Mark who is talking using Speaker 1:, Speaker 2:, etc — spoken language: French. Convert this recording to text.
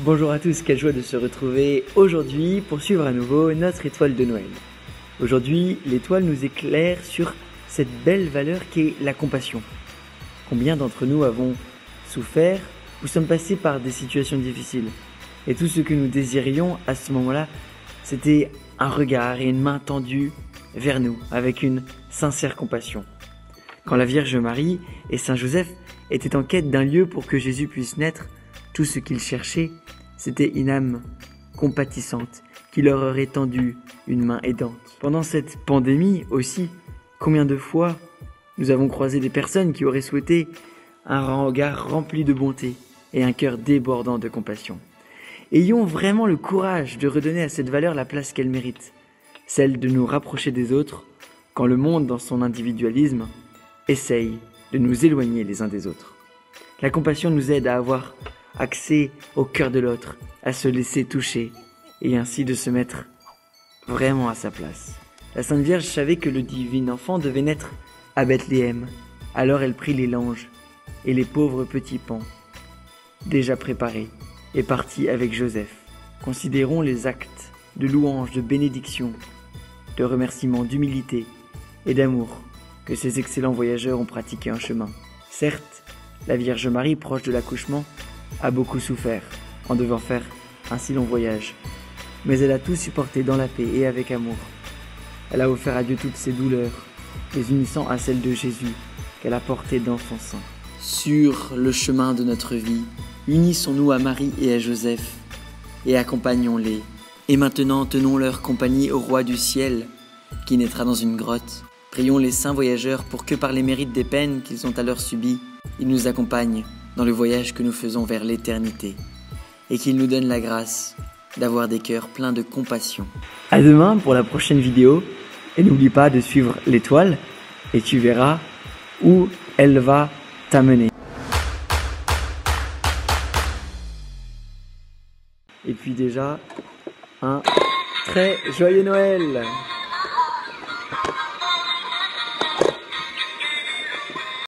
Speaker 1: Bonjour à tous, quelle joie de se retrouver aujourd'hui pour suivre à nouveau notre étoile de Noël. Aujourd'hui, l'étoile nous éclaire sur cette belle valeur qu'est la compassion. Combien d'entre nous avons souffert ou sommes passés par des situations difficiles? Et tout ce que nous désirions à ce moment-là, c'était un regard et une main tendue vers nous avec une sincère compassion. Quand la Vierge Marie et Saint Joseph étaient en quête d'un lieu pour que Jésus puisse naître, tout ce qu'ils cherchaient, c'était une âme compatissante qui leur aurait tendu une main aidante. Pendant cette pandémie aussi, combien de fois nous avons croisé des personnes qui auraient souhaité un regard rempli de bonté et un cœur débordant de compassion. Ayons vraiment le courage de redonner à cette valeur la place qu'elle mérite, celle de nous rapprocher des autres quand le monde, dans son individualisme, essaye de nous éloigner les uns des autres. La compassion nous aide à avoir accès au cœur de l'autre, à se laisser toucher et ainsi de se mettre vraiment à sa place. La Sainte Vierge savait que le divin enfant devait naître à Bethléem. Alors elle prit les langes et les pauvres petits paons, déjà préparés, et partit avec Joseph. Considérons les actes de louange, de bénédiction, de remerciement, d'humilité et d'amour que ces excellents voyageurs ont pratiqués en chemin. Certes, la Vierge Marie, proche de l'accouchement, a beaucoup souffert en devant faire un si long voyage. Mais elle a tout supporté dans la paix et avec amour. Elle a offert à Dieu toutes ses douleurs, les unissant à celles de Jésus qu'elle a portées dans son sein. Sur le chemin de notre vie, unissons-nous à Marie et à Joseph et accompagnons-les. Et maintenant, tenons leur compagnie au Roi du ciel qui naîtra dans une grotte. Prions les saints voyageurs pour que par les mérites des peines qu'ils ont alors subies, ils nous accompagnent dans le voyage que nous faisons vers l'éternité et qu'ils nous donnent la grâce d'avoir des cœurs pleins de compassion. À demain pour la prochaine vidéo et n'oublie pas de suivre l'étoile et tu verras où elle va t'amener. Et puis déjà, un très joyeux Noël!